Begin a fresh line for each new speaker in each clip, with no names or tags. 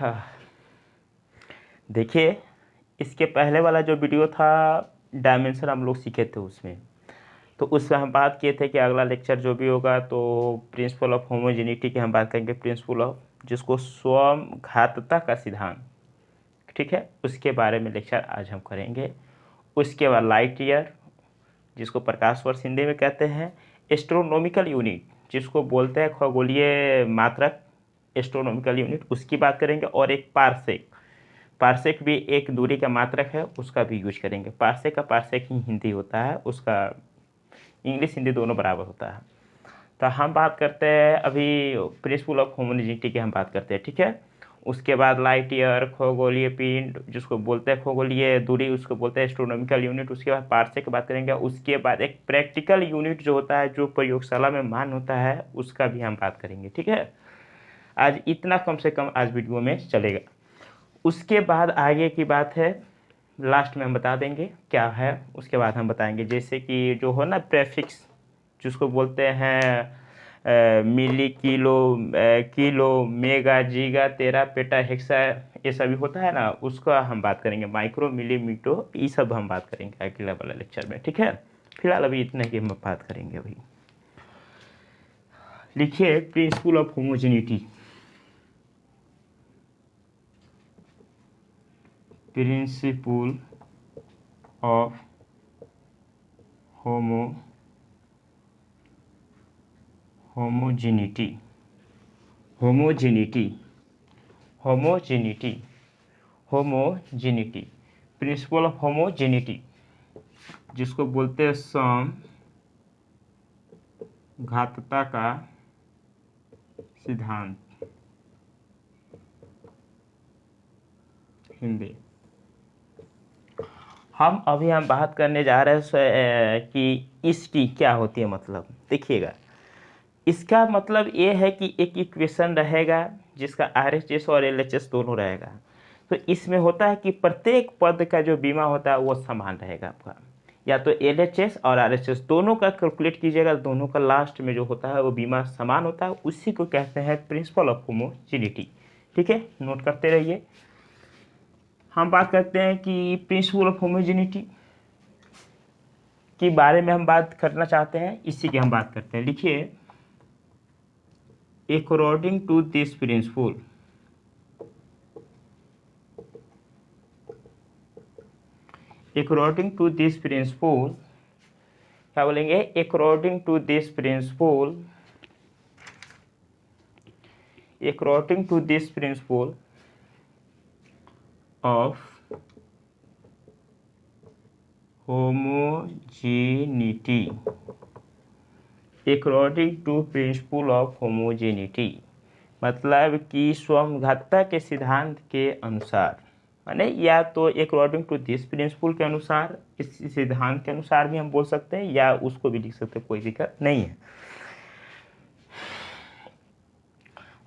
हाँ, देखिए इसके पहले वाला जो वीडियो था डायमेंशन हम लोग सीखे थे उसमें, तो उसमें हम बात किए थे कि अगला लेक्चर जो भी होगा तो प्रिंसिपल ऑफ होमोजेनिटी की हम बात करेंगे, प्रिंसिपल ऑफ जिसको स्वघातता का सिद्धांत, ठीक है, उसके बारे में लेक्चर आज हम करेंगे। उसके बाद लाइट ईयर जिसको प्रकाश वर्ष हिंदी में कहते हैं, एस्ट्रोनॉमिकल यूनिट जिसको बोलते हैं खगोलीय मात्रक, एस्ट्रोनॉमिकल यूनिट उसकी बात करेंगे। और एक पारसेक, पारसेक भी एक दूरी का मात्रक है, उसका भी यूज करेंगे। पारसेक का पारसेक ही हिंदी होता है, उसका इंग्लिश हिंदी दोनों बराबर होता है। तो हम बात करते हैं अभी प्रिंसिपल ऑफ होमोजेनिटी की हम बात करते हैं, ठीक है। उसके बाद लाइट ईयर, खगोलीय पिंड जिसको बोलते हैं खगोलीय दूरी उसको बोलते हैं एस्ट्रोनॉमिकल यूनिट। उसके बाद पारसेक की बात करेंगे। उसके बाद एक प्रैक्टिकल यूनिट जो होता है जो प्रयोगशाला में मान होता है उसका भी हम बात करेंगे, ठीक है। आज इतना कम से कम आज वीडियो में चलेगा। उसके बाद आगे की बात है लास्ट में हम बता देंगे क्या है, उसके बाद हम बताएंगे जैसे कि जो हो ना प्रेफिक्स जिसको बोलते हैं मिली, किलो, किलो, मेगा, जीगा, तेरा, पेटा, हेक्सा, ये सभी होता है ना, उसका हम बात करेंगे। माइक्रो, मिली, मीटो, ये सब हम बात करेंगे अगले वाला लेक्चर में, ठीक है। फिलहाल अभी इतना ही हम बात करेंगे। अभी लिखिए principal of homogeneity, principal of homogeneity, homogeneity, homogeneity, homogeneity, principal of homogeneity जिसको बोलते हैं समघातता का सिद्धांत हिंदी। हम बात करने जा रहे हैं कि इसकी क्या होती है मतलब। देखिएगा इसका मतलब ये है कि एक इक्वेशन रहेगा जिसका RHS और LHS दोनों रहेगा। तो इसमें होता है कि प्रत्येक पद का जो बीमा होता है वो समान रहेगा आपका, या तो LHS और RHS दोनों का कैलकुलेट कीजिएगा, दोनों का लास्ट में जो होता है वो बीमा समान होता है, उसी को कहते हैं प्रिंसिपल ऑफ होमोजेनिटी, ठीक है। नोट करते रहिए। हम बात करते हैं कि प्रिंसिपल ऑफ होमोजेनिटी के बारे में हम बात करना चाहते हैं, इसी की हम बात करते हैं। लिखिए according to this principle, according to this principle, क्या बोलेंगे? according to this principle, according to this principle of homogeneity, according to principle of homogeneity मतलब कि समघातता के सिद्धांत के अनुसार, माने या तो अकॉर्डिंग टू दिस प्रिंसिपल के अनुसार, इस सिद्धांत के अनुसार भी हम बोल सकते हैं, या उसको भी लिख सकते हैं, कोई दिक्कत नहीं है।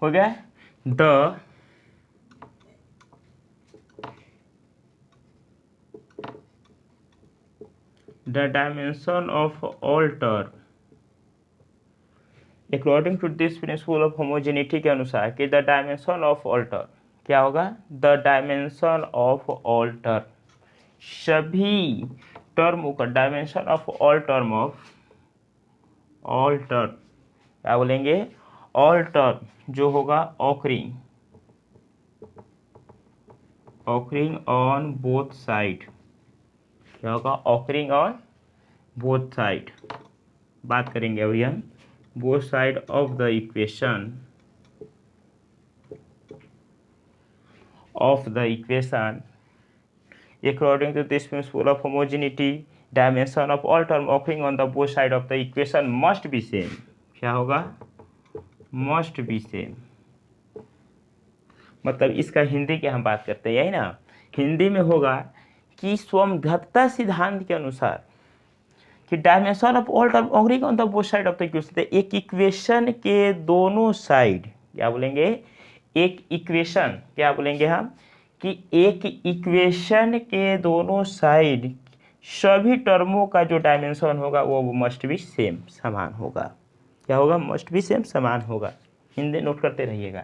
हो गया। The dimension of all term according to this principle of homogeneity के अनुसार कि the dimension of all term क्या होगा? The dimension of all term, सभी टर्म का dimension of all term, of all term क्या बोलेंगे? ऑल टर्म जो होगा ऑकरिंग ऑन बोथ साइड, क्या होगा? Occurring on both side. बात करेंगे अभी हम both side of the equation, according to this principle of homogeneity, dimension of all term occurring on the both side of the equation must be same। क्या होगा? must be same। मतलब इसका हिंदी की हम बात करते हैं, यही ना, हिंदी में होगा कि समघातता सिद्धांत के अनुसार कि dimension of all term occurring on the both side of the equation, एक इक्वेशन के दोनों साइड, क्या बोलेंगे? एक इक्वेशन, क्या बोलेंगे हम? कि एक इक्वेशन के दोनों साइड सभी टर्मों का जो डायमेंशन होगा वो मस्ट बी सेम, समान होगा। क्या होगा? मस्ट बी सेम, समान होगा। हिंदी नोट करते रहिएगा।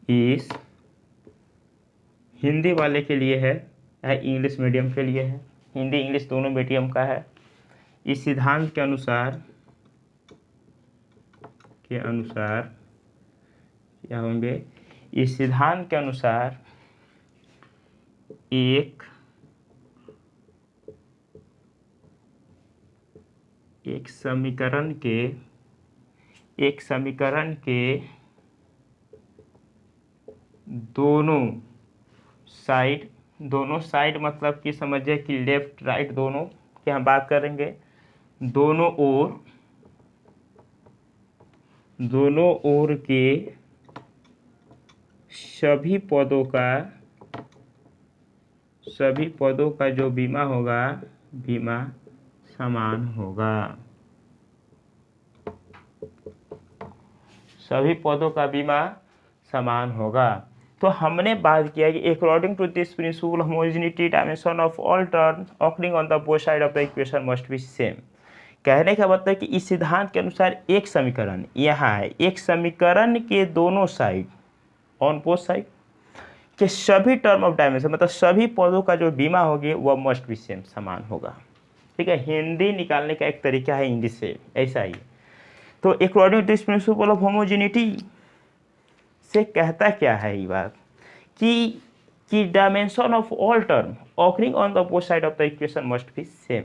इस हिंदी वाले के लिए है या इंग्लिश मीडियम के लिए है, हिंदी इंग्लिश दोनों मीडियम का है। इस सिद्धांत के अनुसार क्या होंगे, इस सिद्धांत के अनुसार एक समीकरण के दोनों साइड मतलब कि समझिए कि लेफ्ट राइट दोनों की हम बात करेंगे, दोनों ओर के सभी पदों का जो बीमा होगा, बीमा समान होगा। सभी पदों का बीमा समान होगा। तो हमने बात किया कि according to this principle homogeneity dimension of all terms occurring on the both side of the equation must be same. कहने का मतलब कि इस सिद्धांत के अनुसार एक समीकरण यहाँ है, एक समीकरण के दोनों साइड ऑन बोथ साइड के सभी टर्म ऑफ डायमेंशन मतलब सभी पदों का जो बीमा होगी वह मस्ट बी सेम, समान होगा। ठीक है, हिंदी निकालने का एक तरीका है इंग्लिश से, ऐसा ही। तो according to this principle of homogeneity से कहता क्या है ये बात कि dimension of all term occurring on the both side of the equation must be same.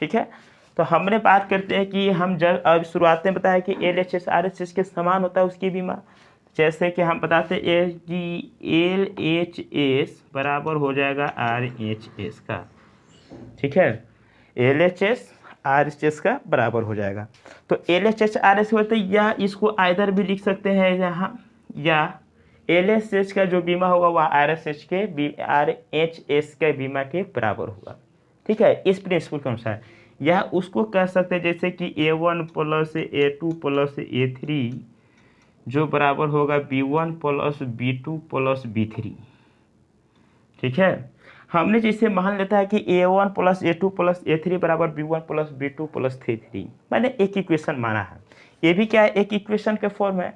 ठीक है, तो हमने बात करते हैं कि हम जब अब शुरुआत में बताया कि LHS RHS के समान होता है उसकी बीमा। जैसे कि हम बताते हैं कि LHS बराबर हो जाएगा RHS का। ठीक है, LHS RHS का बराबर हो जाएगा। तो LHS RHS होता है, या इसको आइदर भी लिख सकते हैं यहाँ, या LHS का जो बीमा होगा वह RHS के बीमा के बराबर होगा। ठीक है, इस प्रिंसिपल के अनुसार या उसको कह सकते हैं जैसे कि A1 plus A2 plus A3 जो बराबर होगा B1 plus B2 plus B3। ठीक है, हमने जैसे मान लेता है कि A1 plus A2 plus A3 बराबर B1 plus B2 plus C3, मैंने एक इक्वेशन माना है। ये भी क्या है, एक इक्वेशन के फॉर्म है।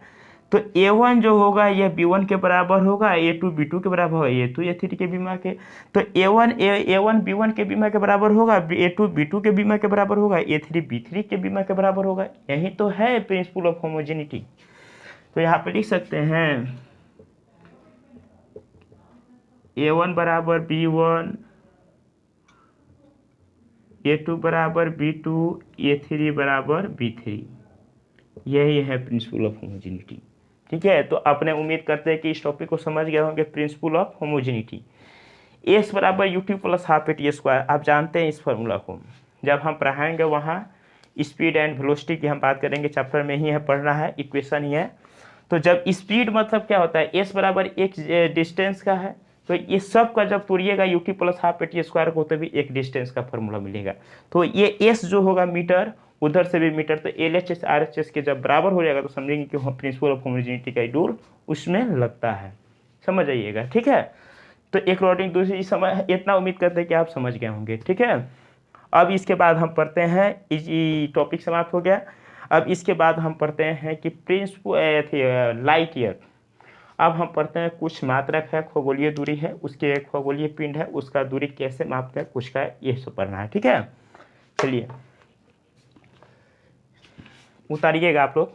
तो A1 जो होगा यह B1 के बराबर होगा, A2 B2 के बराबर होगा, A2 A3 के बीमा के। तो A1 B1 के बीमा के बराबर होगा, A2 B2 के बीमा के बराबर होगा, A3 B3 के बीमा के बराबर होगा। यही तो है प्रिंसिपल ऑफ होमोजेनिटी। तो यहाँ पे लिख सकते हैं A1 बराबर B1, A2 बराबर B2, A3 बराबर B3। यही है प्रिंसिपल ऑफ होमोजेनिटी। ठीक है, तो अपने उम्मीद करते हैं कि इस टॉपिक को समझ गए होंगे। प्रिंसिपल ऑफ होमोजेनिटी, एस बराबर UT plus half AT square. आप जानते हैं इस फार्मूला को, जब हम पढ़ाएंगे वहाँ स्पीड एंड वेलोसिटी की हम बात करेंगे, चैप्टर में ही है, पढ़ना है, इक्वेशन ही है। तो जब स्पीड मतलब क्या होता है, एस बराबर एक डिस्टेंस का है, तो ये सब का जब तोड़िएगा UT plus half AT square को तो भी एक डिस्टेंस का फॉर्मूला मिलेगा। तो ये एस जो होगा मीटर, उधर से भी मीटर, तो LHS RHS के जब बराबर हो जाएगा तो समझेंगे कि प्रिंसिपल ऑफ होमोजेनिटी का रूल उसमें लगता है। समझ आइएगा। ठीक है, तो अकॉर्डिंग दूसरी समय इतना उम्मीद करते हैं कि आप समझ गए होंगे। ठीक है, अब इसके बाद हम पढ़ते हैं, टॉपिक समाप्त हो गया। अब इसके बाद हम पढ़ते हैं कि प्रिंसिपल लाइट ईयर। अब हम पढ़ते हैं कुछ मात्रक है, खगोलीय दूरी है, उसके खगोलीय पिंड है, उसका दूरी कैसे मापते हैं, कुछ का ये सब पढ़ना है। ठीक है, चलिए उतारिएगा आप लोग।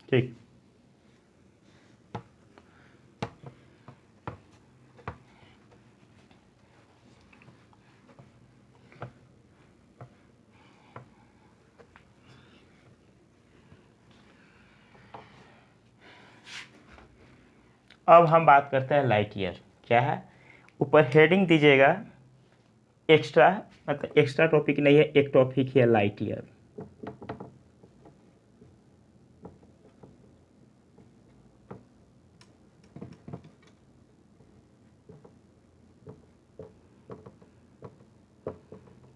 ठीक, अब हम बात करते हैं लाइट ईयर क्या है। ऊपर हेडिंग दीजिएगा एक्स्ट्रा, मतलब एक्स्ट्रा टॉपिक नहीं है, एक टॉपिक है लाइट ईयर।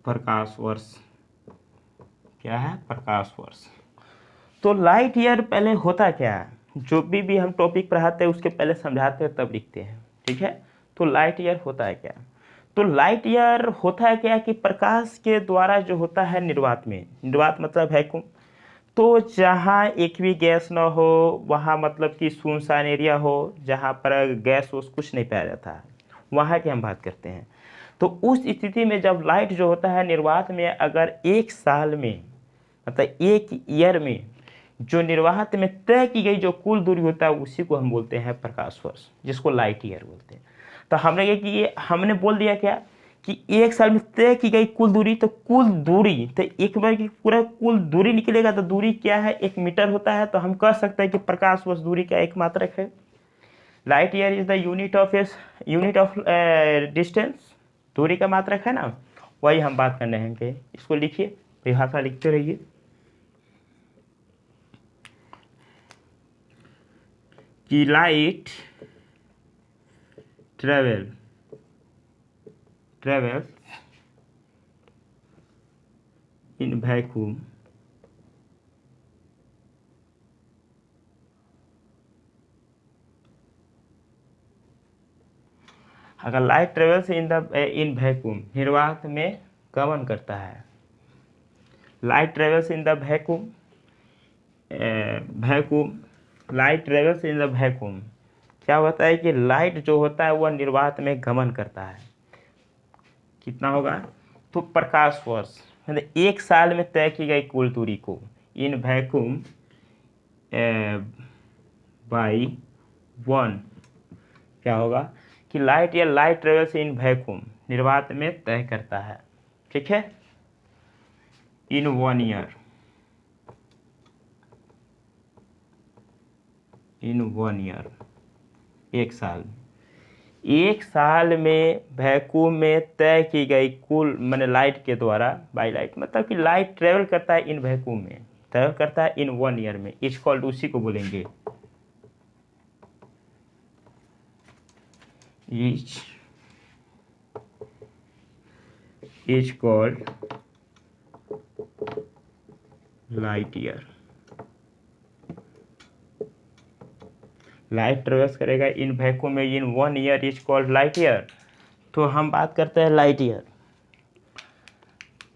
प्रकाश वर्ष क्या है, प्रकाश वर्ष। तो लाइट ईयर पहले होता क्या है, जो भी हम टॉपिक पढ़ाते हैं उसके पहले समझाते हैं तब लिखते हैं। ठीक है, तो लाइट ईयर होता है क्या। तो लाइट ईयर होता है क्या कि प्रकाश के द्वारा जो होता है निर्वात में, निर्वात मतलब वैक्यूम, तो जहाँ एक भी गैस ना हो, वहाँ मतलब कि सुनसान एरिया हो, जहाँ पर गैस वूस कुछ नहीं पाया जाता है, वहाँ की हम बात करते हैं। तो उस स्थिति में जब लाइट जो होता है निर्वात में, अगर एक साल में मतलब एक ईयर में जो निर्वात में तय की गई जो कुल दूरी होता है, उसी को हम बोलते हैं प्रकाश वर्ष, जिसको लाइट ईयर बोलते हैं। तो हमने क्या कि हमने बोल दिया क्या कि एक साल में तय की गई कुल दूरी, तो कुल दूरी तो एक बार की पूरा कुल दूरी निकलेगा, तो दूरी क्या है, 1 मीटर होता है। तो हम कह सकते हैं कि प्रकाश वर्ष दूरी का एक मात्रक है। Light year is the unit of distance, दूरी का मात्रक है ना, वही हम बात करने हैं कि इसको लिखिए, परिभाषा लिखते रहिए। कि लाइट ट्रेवल्स इन वैक्यूम अगर लाइट ट्रेवल्स इन वैक्यूम निर्वात में गमन करता है, light travels in the vacuum light travels in the vacuum, क्या होता है कि लाइट जो होता है वह निर्वात में गमन करता है। कितना होगा, तो प्रकाश वर्ष मतलब एक साल में तय की गई कुल दूरी को इन वैक्यूम बाई 1 क्या होगा कि लाइट या लाइट ट्रेवल्स इन वैक्यूम निर्वात में तय करता है। ठीक है, इन 1 ईयर, एक साल में वैक्यूम में तय की गई कुल मैंने लाइट के द्वारा बाई लाइट मतलब कि लाइट ट्रेवल करता है इन वैक्यूम में, ट्रेवल करता है इन 1 ईयर में, इज कॉल्ड, उसी को बोलेंगे is called light year. Light travels करेगा इन वैक्यूम में इन 1 year is called light year. तो हम बात करते हैं लाइट ईयर।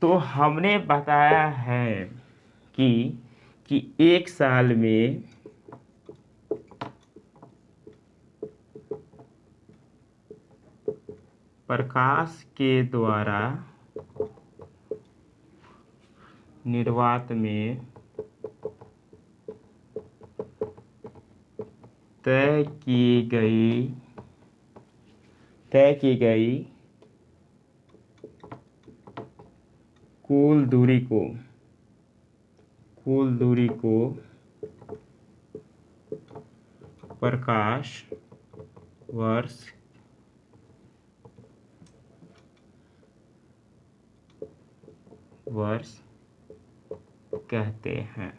तो हमने बताया है कि एक साल में प्रकाश के द्वारा निर्वात में तय की गई कुल दूरी को प्रकाश वर्ष कहते हैं।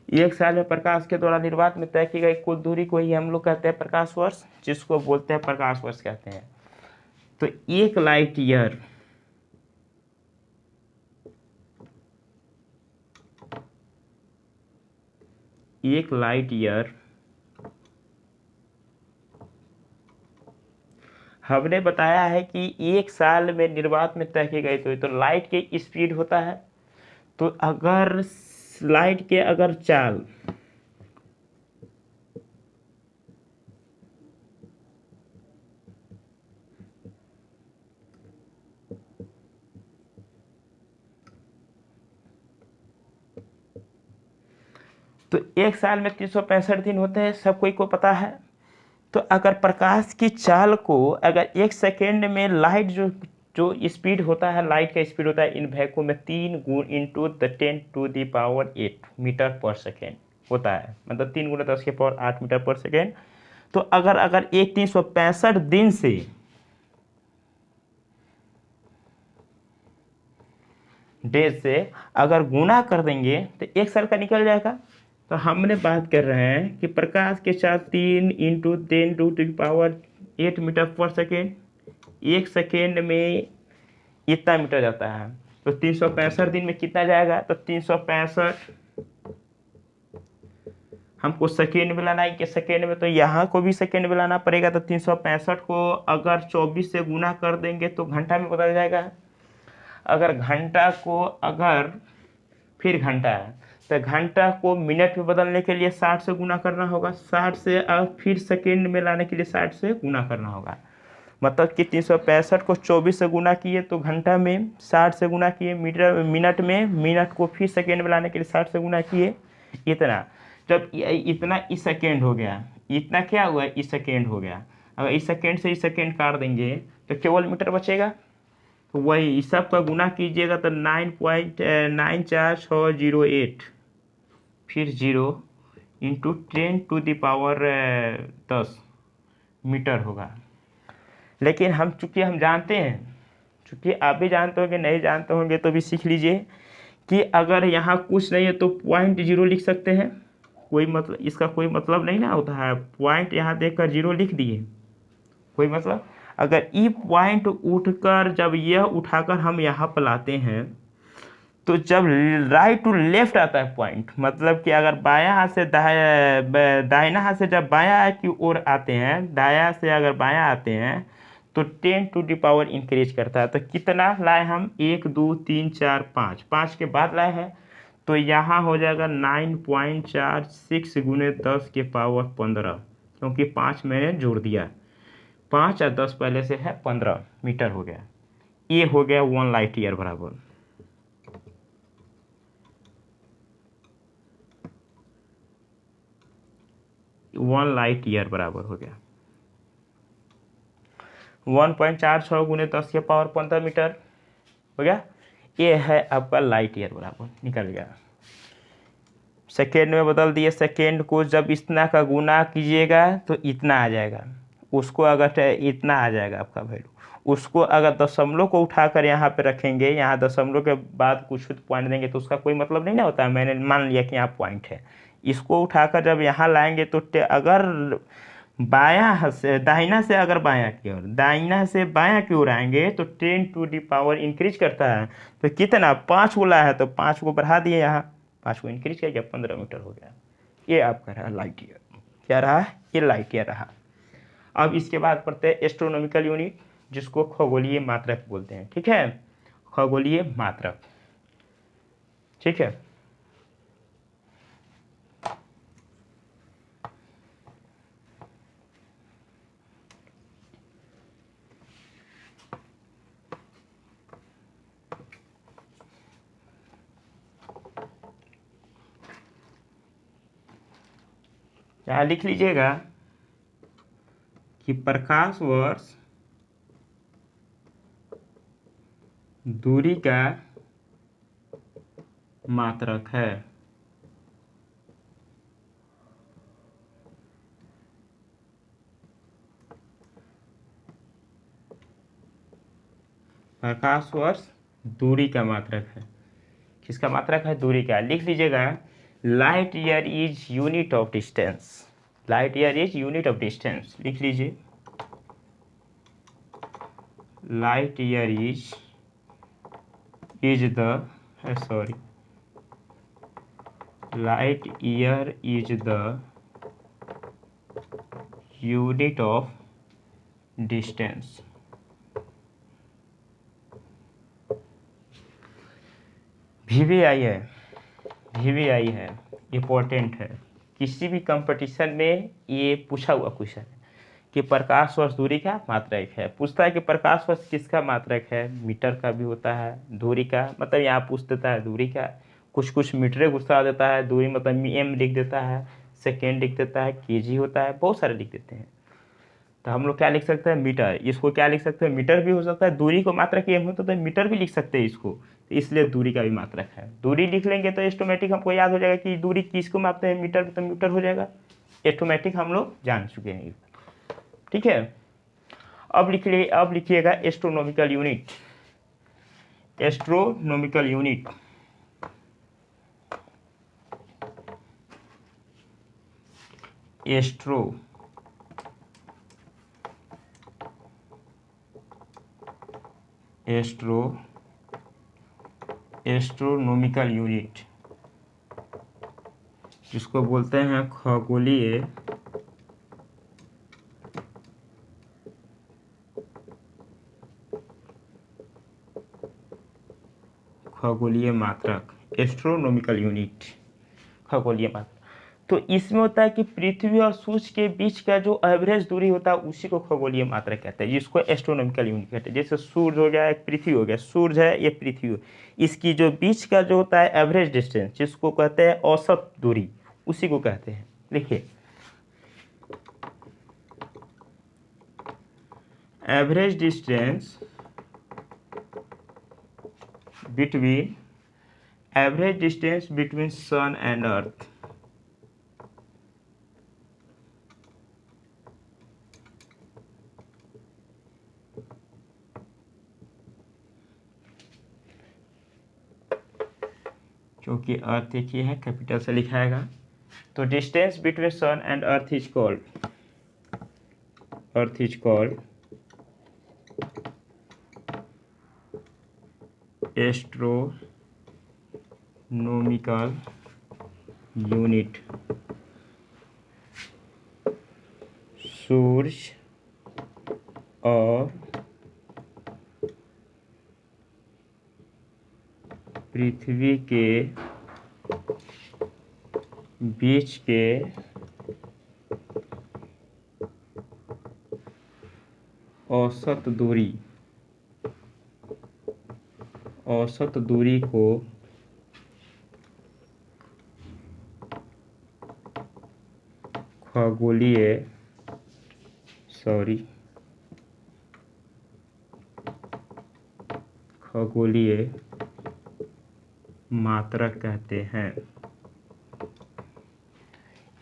एक साल में प्रकाश के द्वारा निर्वात में तय की गई कुल दूरी को ही हम लोग कहते हैं प्रकाश वर्ष, जिसको बोलते हैं प्रकाश वर्ष कहते हैं। तो एक लाइट ईयर हमने बताया है कि एक साल में निर्वात में तय की गई तो लाइट की स्पीड होता है। तो अगर लाइट के अगर चाल तो एक साल में 365 दिन होते हैं, सब कोई को पता है। तो अगर प्रकाश की चाल को अगर 1 सेकेंड में लाइट जो स्पीड होता है, लाइट का स्पीड होता है इन वैक्यूम में 3 गुण इंटू 10⁸ मीटर पर सेकेंड होता है, मतलब 3 × 10⁸ मीटर पर सेकेंड। तो अगर एक 365 दिन से डेज से अगर गुना कर देंगे तो एक साल का निकल जाएगा। तो हमने बात कर रहे हैं कि प्रकाश के साथ 3 × 10⁸ मीटर पर सेकेंड, 1 सेकेंड में इतना मीटर जाता है। तो 365 दिन में कितना जाएगा, तो 365 हमको सेकेंड में लाना है कि सेकेंड में, तो यहाँ को भी सेकेंड में लाना पड़ेगा। तो 365 को अगर 24 से गुना कर देंगे तो घंटा में बदल जाएगा। अगर घंटा को अगर फिर घंटा है तो घंटा को मिनट में बदलने के लिए 60 से गुना करना होगा, 60 से अब फिर सेकेंड में लाने के लिए 60 से गुना करना होगा। मतलब कि 365 को 24 से गुना किए तो घंटा में 60 से गुना किए, मिनट में मिनट को फिर सेकेंड में लाने के लिए 60 से गुना किए, इतना। जब इतना इस सेकेंड हो गया, इतना क्या हुआ, इस सेकेंड हो गया। अगर इस सेकेंड से इस सेकेंड काट देंगे तो केवल मीटर बचेगा। तो वही इस सब का गुना कीजिएगा तो 9.94608 फिर 0 इंटू 10⁻10 मीटर होगा। लेकिन चूँकि हम जानते हैं, चूँकि आप भी जानते होंगे, नहीं जानते होंगे तो भी सीख लीजिए कि अगर यहाँ कुछ नहीं है तो 0.0 लिख सकते हैं। कोई मतलब, इसका कोई मतलब नहीं ना होता है, पॉइंट यहाँ देखकर 0 लिख दिए, कोई मतलब। अगर ई पॉइंट उठकर जब यह उठाकर हम यहाँ पर लाते हैं तो जब राइट टू लेफ्ट आता है पॉइंट, मतलब कि अगर बायां हाथ से दाहिना हाथ से जब बायां की ओर आते हैं, दायां से अगर बायां आते हैं तो 10⁻⁴ इंक्रीज करता है। तो कितना लाए हम, 1 2 3 4 5, 5 के बाद लाए हैं तो यहाँ हो जाएगा 9.46 गुने 10⁻15, क्योंकि 5 मैंने जोड़ दिया, 5 और 10 पहले से है, 15 मीटर हो गया। ये हो गया 1 लाइट ईयर बराबर। वन लाइट ईयर बराबर हो गया 1.46 गुने 10⁻15 मीटर हो गया। ये है आपका लाइट ईयर बराबर, निकल गया। सेकेंड में बदल दिए, सेकेंड को जब इतना का गुना कीजिएगा तो इतना आ जाएगा, उसको अगर इतना आ जाएगा आपका वैल्यू, उसको अगर दशमलव को उठाकर यहाँ पे रखेंगे, यहाँ दशमलव के बाद कुछ पॉइंट देंगे तो उसका कोई मतलब नहीं ना होता है। मैंने मान लिया कि यहाँ पॉइंट है, इसको उठाकर जब यहाँ लाएंगे तो अगर बायां से दाहिना से अगर बायां की ओर, दाहिना से बायां की ओर आएंगे तो 10⁻⁴ इंक्रीज करता है। तो कितना, 5 को लाया है तो 5 को बढ़ा दिए, यहाँ 5 को इंक्रीज कर गया, 15 मीटर हो गया। ये आपका रहा लाइट ईयर। क्या रहा, ये लाइट ईयर रहा। अब इसके बाद पढ़ते हैं एस्ट्रोनॉमिकल यूनिट, जिसको खगोलीय मात्रक बोलते हैं। ठीक है, खगोलीय मात्रक, ठीक है। यहाँ लिख लीजिएगा कि प्रकाश वर्ष दूरी का मात्रक है। प्रकाश वर्ष दूरी का मात्रक है। किसका मात्रक है, दूरी का। लिख लीजिएगा, light year is unit of distance. Light year is unit of distance, लिख लीजिए। Light year is the sorry light year is the unit of distance. VVI है, VVI है, इम्पोर्टेंट है। किसी भी कंपटीशन में ये पूछा हुआ क्वेश्चन है कि प्रकाश वर्ष दूरी का मात्रक है। पूछता है कि प्रकाश वर्ष किसका मात्रक है, मीटर का भी होता है, दूरी का मतलब यहाँ पूछ देता है दूरी का, कुछ मीटर गुस्सा देता है, दूरी मतलब m लिख देता है, सेकेंड लिख देता है, kg होता है, बहुत सारे लिख देते हैं। तो हम लोग क्या लिख सकते हैं, मीटर। इसको क्या लिख सकते हैं, मीटर भी हो सकता है। दूरी को मात्रक m होता है तो मीटर भी लिख सकते हैं इसको, तो इसलिए दूरी का भी मात्रक है। दूरी लिख लेंगे तो ऑटोमेटिक हमको याद हो जाएगा कि दूरी किसको मापते हैं, मीटर, तो मीटर हो जाएगा, ऑटोमेटिक हम लोग जान चुके हैं। ठीक है, अब लिखिएगा astronomical unit. Astronomical unit, astronomical unit, जिसको बोलते हैं खगोलीय मात्रक, एस्ट्रोनॉमिकल यूनिट। खगोलीय मात्रा। तो इसमें होता है कि पृथ्वी और सूर्य के बीच का जो एवरेज दूरी होता है उसी को खगोलीय मात्रा कहते हैं, जिसको एस्ट्रोनॉमिकल यूनिट कहते हैं। जैसे सूर्य हो गया, एक पृथ्वी हो गया, सूर्य है, ये पृथ्वी हो, इसकी जो बीच का जो होता है एवरेज डिस्टेंस, जिसको कहते हैं औसत दूरी, उसी को कहते हैं। देखिए, average distance between sun and earth. क्योंकि अर्थ एक ही है, कैपिटल से लिखाएगा। तो distance between sun and earth is called astronomical unit. सूर्य और पृथ्वी के बीच के औसत दूरी को खगोलीय मात्रक कहते हैं।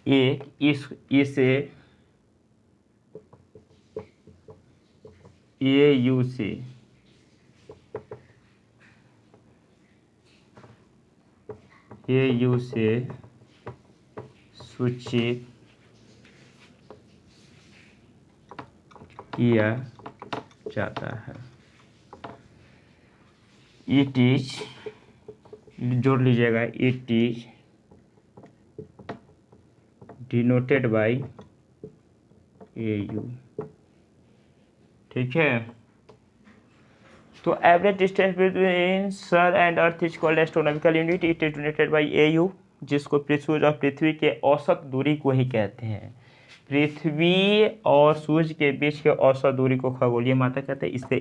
एक इसे AU से सूचित किया जाता है। इट इज, जोड़ लीजिएगा, it is denoted by AU। ठीक है। तो average distance between sun and earth is called astronomical unit. It is denoted by AU, जिसको सूर्य और पृथ्वी के औसत दूरी को ही कहते हैं। पृथ्वी और सूर्य के बीच के औसत दूरी को खगोलीय मात्रा कहते हैं, इससे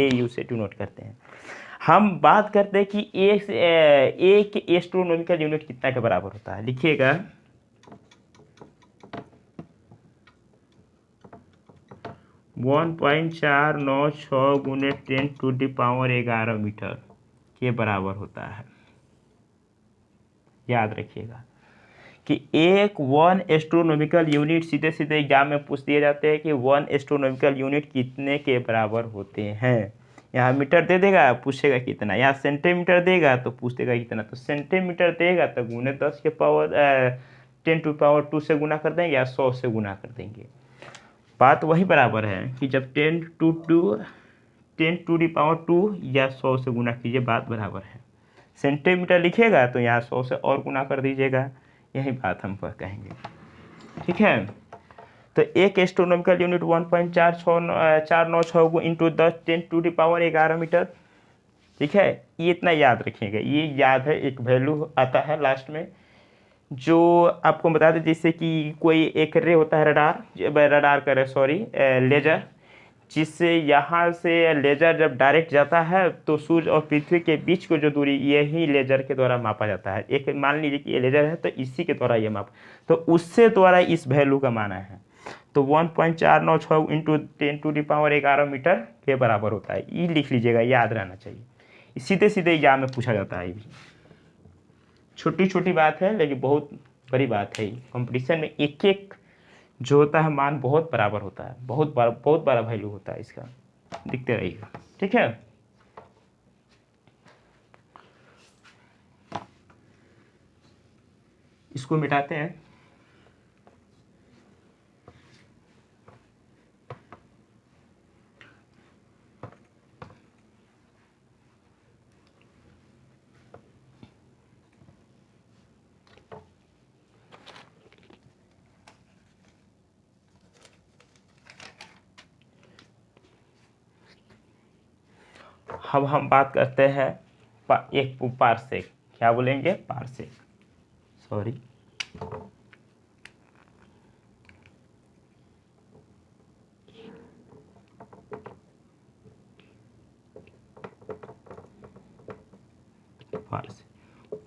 AU से डिनोट करते हैं। हम बात करते हैं कि एक एस्ट्रोनॉमिकल यूनिट कितना के बराबर होता है। लिखिएगा, 1.496 गुने 10⁻11 मीटर के बराबर होता है। याद रखिएगा कि एक 1 एस्ट्रोनॉमिकल यूनिट, सीधे सीधे एग्जाम में पूछ दिए जाते हैं कि 1 एस्ट्रोनॉमिकल यूनिट कितने के बराबर होते हैं। यहाँ मीटर दे देगा, पूछेगा कितना। यहाँ सेंटीमीटर देगा तो पूछेगा कितना। तो सेंटीमीटर देगा तो गुने 10 के पावर 10⁻2 से गुना कर देंगे या 100 से गुना कर देंगे। बात वही बराबर है कि जब 10⁻2 या 100 से गुना कीजिए, बात बराबर है। सेंटीमीटर लिखिएगा तो यहाँ 100 से और गुना कर दीजिएगा, यही बात हम पर कहेंगे। ठीक है। तो एक एस्ट्रोनॉमिकल यूनिट 1.496 इंटू 10⁻11 मीटर। ठीक है, ये इतना याद रखिएगा। ये याद है, एक वैल्यू आता है लास्ट में जो आपको बता दें, जैसे कि कोई एक रे होता है, लेजर, जिससे यहाँ से लेजर जब डायरेक्ट जाता है तो सूर्य और पृथ्वी के बीच को जो दूरी, यही लेजर के द्वारा मापा जाता है। एक मान लीजिए कि ये लेजर है तो इसी के द्वारा ये माप, तो उससे द्वारा इस वैल्यू का माना है। तो 1.496 इंटू 10⁻11 मीटर के बराबर होता है। ये लिख लीजिएगा, याद रहना चाहिए। सीधे सीधे एग्जाम में पूछा जाता है। ये भी छोटी छोटी बात है लेकिन बहुत बड़ी बात है। कंपटीशन में एक एक जो होता है मान बहुत बराबर होता है, बहुत बड़ा वैल्यू होता है इसका। दिखते रहिएगा। ठीक है। इसको मिटाते हैं। अब हम बात करते हैं एक पारसेक। क्या बोलेंगे? पारसेक। सॉरी,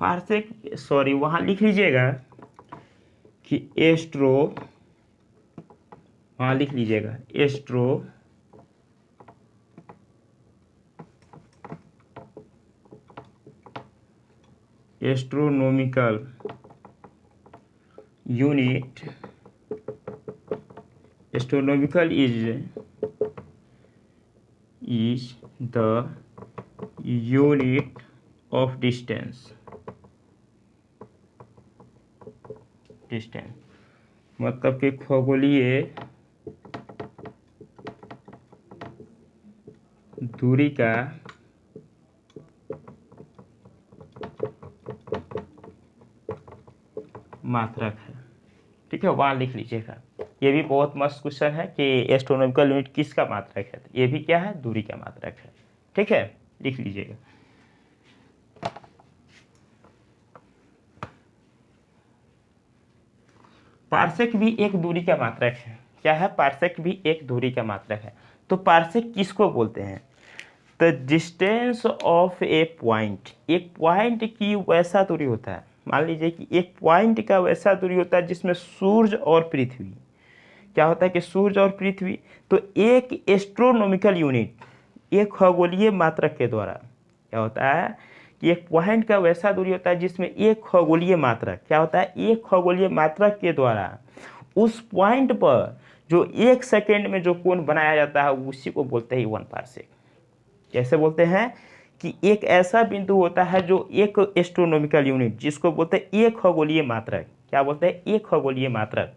पार्सेक, सॉरी, वहाँ लिख लीजिएगा कि एस्ट्रो, वहाँ लिख लीजिएगा astronomical unit, astronomical is the unit of distance, मतलब कि खगोलीय दूरी का मात्रक है। ठीक है, वहाँ लिख लीजिएगा। ये भी बहुत मस्त क्वेश्चन है कि एस्ट्रोनॉमिकल यूनिट किसका मात्रक है, ये भी क्या है, दूरी का मात्रक है। ठीक है, लिख लीजिएगा। पार्सेक भी एक दूरी का मात्रक है। क्या है, पार्सेक भी एक दूरी का मात्रक है। तो पार्सेक किसको बोलते हैं? The distance of A point, एक पॉइंट की वैसा दूरी होता है। मान लीजिए कि एक पॉइंट का वैसा दूरी होता है जिसमें सूर्य और पृथ्वी, क्या होता है कि सूर्य और पृथ्वी, तो एक एस्ट्रोनॉमिकल यूनिट, एक खगोलीय मात्रक के द्वारा क्या होता है कि एक पॉइंट का वैसा दूरी होता है जिसमें एक खगोलीय मात्रक, क्या होता है, एक खगोलीय मात्रक के द्वारा उस पॉइंट पर जो एक सेकेंड में जो कोण बनाया जाता है उसी को बोलते हैं 1 पार्सेक। कैसे बोलते हैं कि एक ऐसा बिंदु होता है जो एक एस्ट्रोनॉमिकल यूनिट, जिसको बोलते हैं एक खगोलीय मात्रक, क्या बोलते हैं, एक खगोलीय मात्रक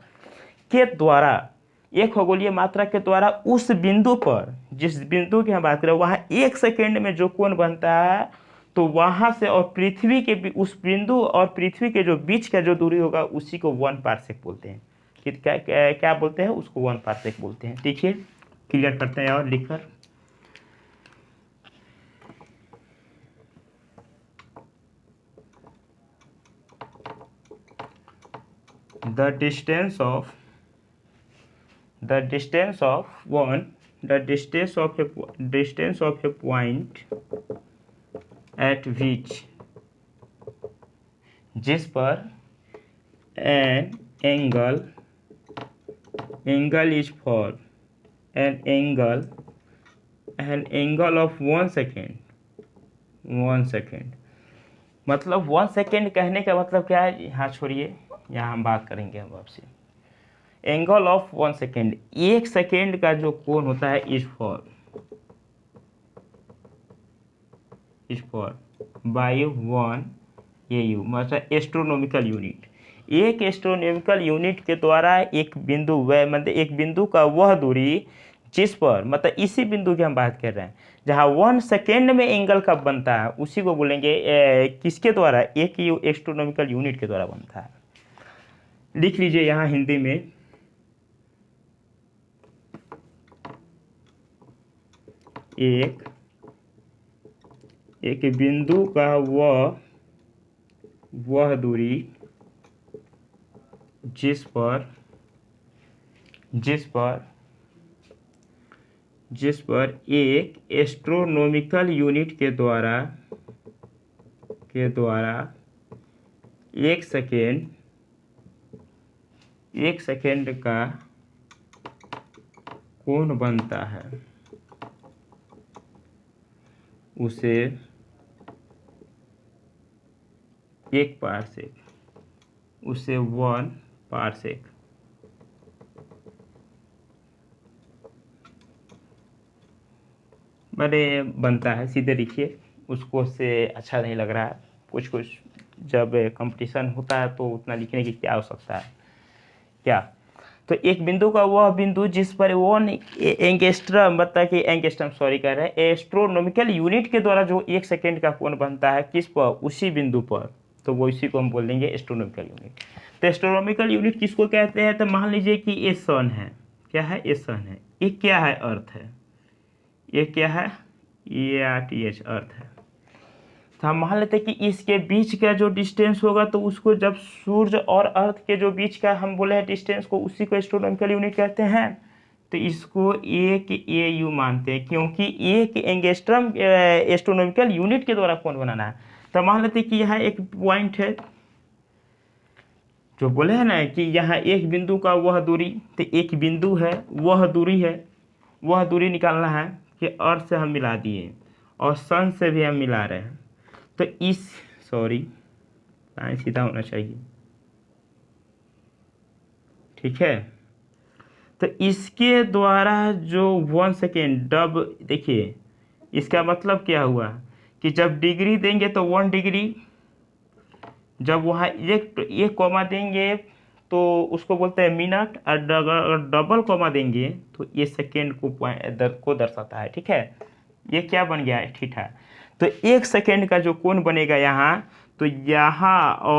के द्वारा, एक खगोलीय मात्रक के द्वारा उस बिंदु पर, जिस बिंदु की हम बात करें वहाँ एक सेकेंड में जो कोण बनता है, तो वहाँ से और पृथ्वी के, उस बिंदु और पृथ्वी के जो बीच का जो दूरी होगा उसी को 1 पार्सेक बोलते हैं। क्या क्या, क्या बोलते हैं, उसको 1 पार्सेक बोलते हैं। देखिए, क्लियर करते हैं और लिखकर, the distance of a point at which, जिस पर an angle is for an angle of 1 second, मतलब 1 सेकेंड कहने का मतलब क्या है, यहाँ छोड़िए, यहाँ हम बात करेंगे हम आपसे। एंगल ऑफ 1 सेकेंड, 1 सेकेंड का जो कोण होता है इज फॉर बाई 1 AU, मतलब एस्ट्रोनॉमिकल यूनिट। एक एस्ट्रोनॉमिकल यूनिट के द्वारा एक बिंदु मतलब एक बिंदु का वह दूरी जिस पर, मतलब इसी बिंदु की हम बात कर रहे हैं जहाँ 1 सेकेंड में एंगल कब बनता है उसी को बोलेंगे किसके द्वारा, एक एस्ट्रोनॉमिकल यूनिट के द्वारा बनता है। लिख लीजिए यहाँ हिंदी में, एक बिंदु का वह दूरी जिस पर एक एस्ट्रोनॉमिकल यूनिट के द्वारा एक सेकेंड का कोण बनता है, उसे 1 पार्सेक, उसे 1 पार्सेक। बड़े बनता है, सीधे लिखिए, उसको से अच्छा नहीं लग रहा है। कुछ जब कंपटीशन होता है तो उतना लिखने की क्या आवश्यकता है, क्या। तो एक बिंदु का वह बिंदु जिस पर वो एंगस्ट्रम, मतलब कि एंगस्ट्रम, सॉरी कह रहे हैं, एस्ट्रोनॉमिकल यूनिट के द्वारा जो 1 सेकेंड का कोण बनता है किस पर, उसी बिंदु पर, तो वो इसी को हम बोल देंगे एस्ट्रोनॉमिकल यूनिट। तो एस्ट्रोनॉमिकल यूनिट किसको कहते हैं, तो मान लीजिए कि ये सन है, क्या है, ये सन है, ये क्या है, अर्थ है, ये क्या है, ये RTH अर्थ है। तो हम मान लेते हैं कि इसके बीच का जो डिस्टेंस होगा तो उसको जब सूर्य और अर्थ के जो बीच का हम बोले हैं डिस्टेंस को, उसी को एस्ट्रोनॉमिकल यूनिट कहते हैं। तो इसको एक AU मानते हैं, क्योंकि एक एंगस्ट्रम एस्ट्रोनॉमिकल यूनिट के द्वारा कोण बनाना है। तो मान लेते हैं कि यहाँ एक पॉइंट है, जो बोले हैं ना कि यहाँ एक बिंदु का वह दूरी, तो एक बिंदु है, वह दूरी है, वह दूरी निकालना है कि अर्थ से हम मिला दिए और सन से भी हम मिला रहे हैं। तो इस लाइन सीधा होना चाहिए, ठीक है। तो इसके द्वारा जो 1 सेकेंड डब, देखिए इसका मतलब क्या हुआ कि जब डिग्री देंगे तो 1 डिग्री, जब वहाँ एक कॉमा देंगे तो उसको बोलते हैं मिनट, और अगर डबल कॉमा देंगे तो ये सेकेंड को दर्शाता है, ठीक है। ये क्या बन गया है, थीटा। तो 1 सेकेंड का जो कोण बनेगा यहाँ, तो यहाँ और